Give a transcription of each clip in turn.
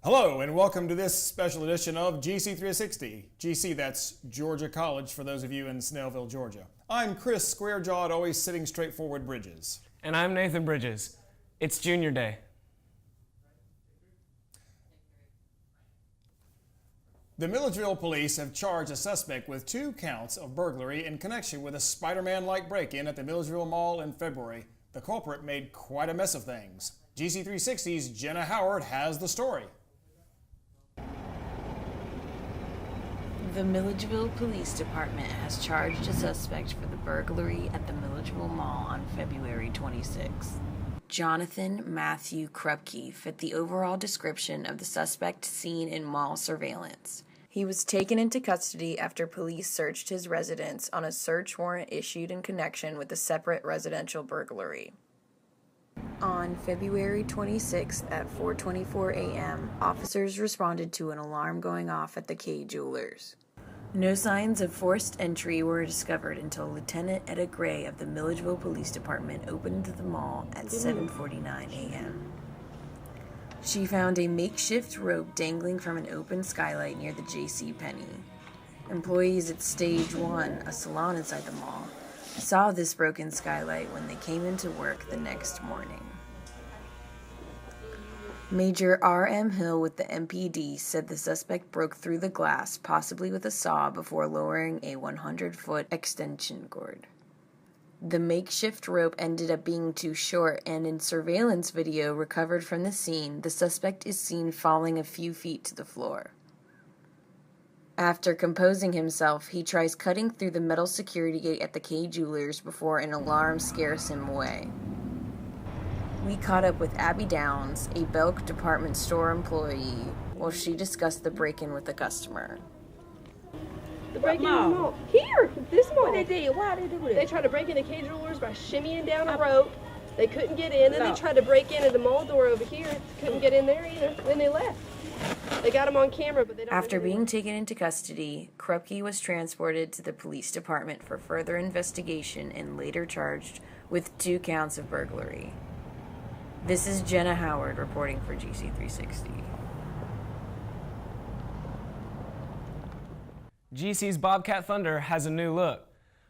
Hello and welcome to this special edition of GC360. GC, that's Georgia College for those of you in Snellville, Georgia. I'm Chris Square-Jawed, always sitting straightforward Bridges. And I'm Nathan Bridges. It's Junior Day. The Milledgeville police have charged a suspect with 2 counts of burglary in connection with a Spider-Man-like break-in at the Milledgeville Mall in February. The culprit made quite a mess of things. GC360's Jenna Howard has the story. The Milledgeville Police Department has charged a suspect for the burglary at the Milledgeville Mall on February 26. Jonathan Matthew Krupke fit the overall description of the suspect seen in mall surveillance. He was taken into custody after police searched his residence on a search warrant issued in connection with a separate residential burglary. On February 26th at 4:24 a.m., officers responded to an alarm going off at the K Jewelers. No signs of forced entry were discovered until Lieutenant Etta Gray of the Milledgeville Police Department opened the mall at 7:49 a.m. She found a makeshift rope dangling from an open skylight near the J.C. Penney. Employees at Stage 1, a salon inside the mall, saw this broken skylight when they came into work the next morning. Major R.M. Hill with the MPD said the suspect broke through the glass, possibly with a saw, before lowering a 100-foot extension cord. The makeshift rope ended up being too short, and in surveillance video recovered from the scene, the suspect is seen falling a few feet to the floor. After composing himself, he tries cutting through the metal security gate at the K Jewelers before an alarm scares him away. We caught up with Abby Downs, a Belk department store employee, while she discussed the break-in with the customer. The break-in in the mall. Here! This mall. What they did? Why did they do this? They tried to break into K Jewelers by shimmying down a rope. They couldn't get in, and they tried to break into the mall door over here. Couldn't get in there either. Then they left. They got him on camera, but they don't. After being taken into custody, Krupke was transported to the police department for further investigation and later charged with 2 counts of burglary. This is Jenna Howard reporting for GC360. GC's Bobcat Thunder has a new look.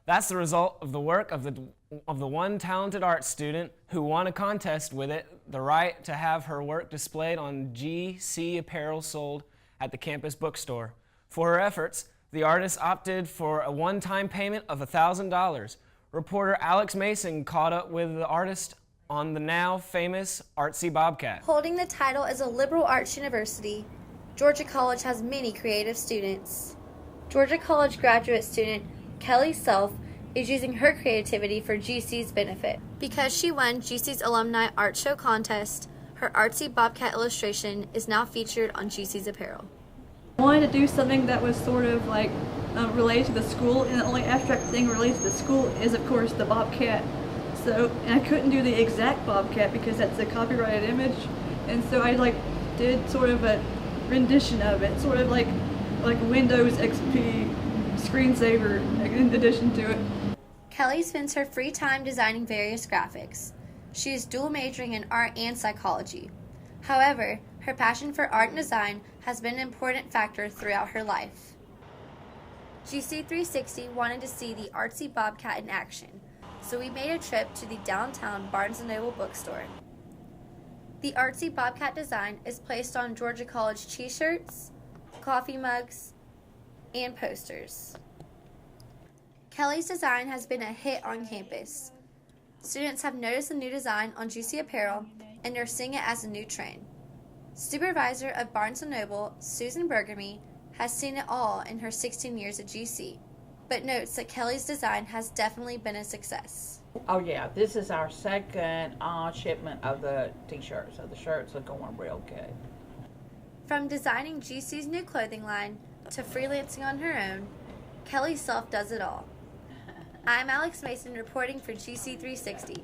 That's the result of the work of the one talented art student who won a contest with it, the right to have her work displayed on GC apparel sold at the campus bookstore. For her efforts, the artist opted for a one-time payment of $1,000. Reporter Alex Mason caught up with the artist on the now famous artsy Bobcat. Holding the title as a liberal arts university, Georgia College has many creative students. Georgia College graduate student Kelly Self is using her creativity for GC's benefit. Because she won GC's Alumni Art Show contest, her artsy Bobcat illustration is now featured on GC's apparel. I wanted to do something that was sort of like related to the school, and the only abstract thing related to the school is, of course, the Bobcat. So, and I couldn't do the exact Bobcat because that's a copyrighted image, and so I did sort of a rendition of it, sort of like Windows XP screensaver in addition to it. Kelly spends her free time designing various graphics. She is dual majoring in art and psychology. However, her passion for art and design has been an important factor throughout her life. GC360 wanted to see the artsy Bobcat in action, so we made a trip to the downtown Barnes & Noble bookstore. The artsy Bobcat design is placed on Georgia College t-shirts, coffee mugs, and posters. Kelly's design has been a hit on campus. Students have noticed the new design on GC apparel and are seeing it as a new trend. Supervisor of Barnes & Noble, Susan Bergamy, has seen it all in her 16 years at GC, but notes that Kelly's design has definitely been a success. Oh yeah, this is our second shipment of the t-shirts, so the shirts are going real good. From designing GC's new clothing line to freelancing on her own, Kelly Self does it all. I'm Alex Mason reporting for GC360.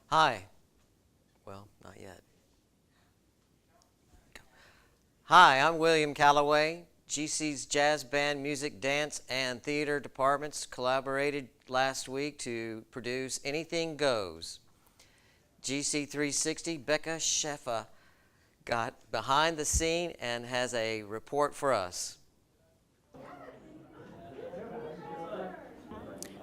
Hi. Well, not yet. Hi, I'm William Calloway. GC's Jazz Band, Music, Dance, and Theater departments collaborated last week to produce Anything Goes. GC360, Becca Sheffa, got behind the scene and has a report for us.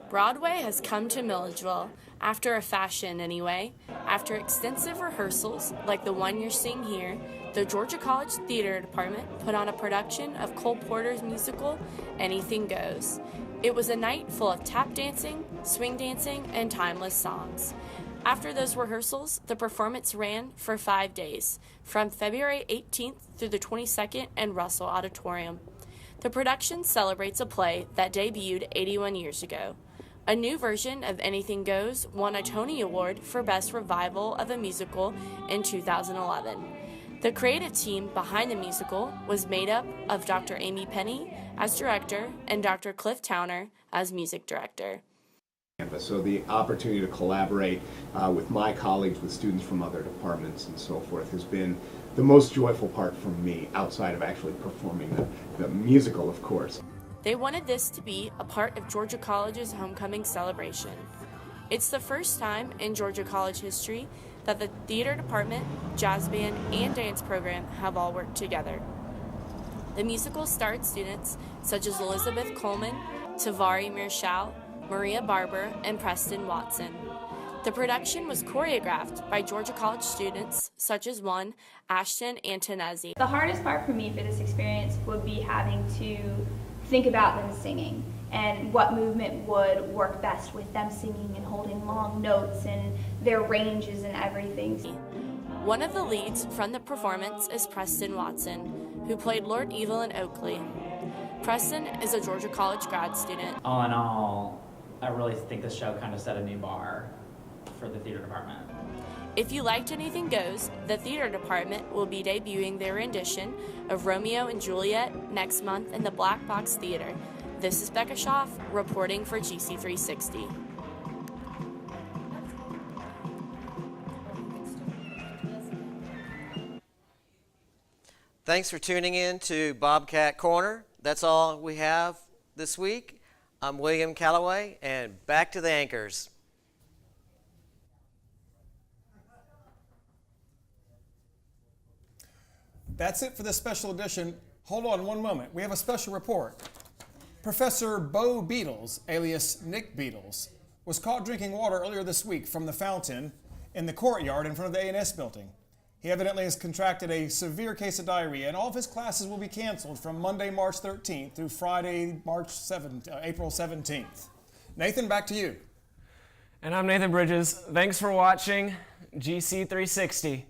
Broadway has come to Milledgeville, after a fashion anyway. After extensive rehearsals, like the one you're seeing here, the Georgia College Theater Department put on a production of Cole Porter's musical, Anything Goes. It was a night full of tap dancing, swing dancing, and timeless songs. After those rehearsals, the performance ran for 5 days, from February 18th through the 22nd in Russell Auditorium. The production celebrates a play that debuted 81 years ago. A new version of Anything Goes won a Tony Award for Best Revival of a Musical in 2011. The creative team behind the musical was made up of Dr. Amy Penny as director and Dr. Cliff Towner as music director. So the opportunity to collaborate with my colleagues, with students from other departments and so forth, has been the most joyful part for me, outside of actually performing the musical, of course. They wanted this to be a part of Georgia College's homecoming celebration. It's the first time in Georgia College history that the theater department, jazz band, and dance program have all worked together. The musical starred students such as Elizabeth Coleman, Tavari Mirshal, Maria Barber, and Preston Watson. The production was choreographed by Georgia College students such as one, Ashton Antonezzi. The hardest part for me for this experience would be having to think about them singing and what movement would work best with them singing and holding long notes and their ranges and everything. One of the leads from the performance is Preston Watson, who played Lord Evil in Oakley. Preston is a Georgia College grad student. All in all, I really think this show kind of set a new bar for the theater department. If you liked Anything Goes, the theater department will be debuting their rendition of Romeo and Juliet next month in the Black Box Theater. This is Becca Schaff reporting for GC360. Thanks for tuning in to Bobcat Corner. That's all we have this week. I'm William Calloway, and back to the anchors. That's it for this special edition. Hold on one moment. We have a special report. Professor Bo Beatles, alias Nick Beatles, was caught drinking water earlier this week from the fountain in the courtyard in front of the A&S building. He evidently has contracted a severe case of diarrhea, and all of his classes will be canceled from Monday, March 13th through Friday, April 17th. Nathan, back to you. And I'm Nathan Bridges. Thanks for watching GC360.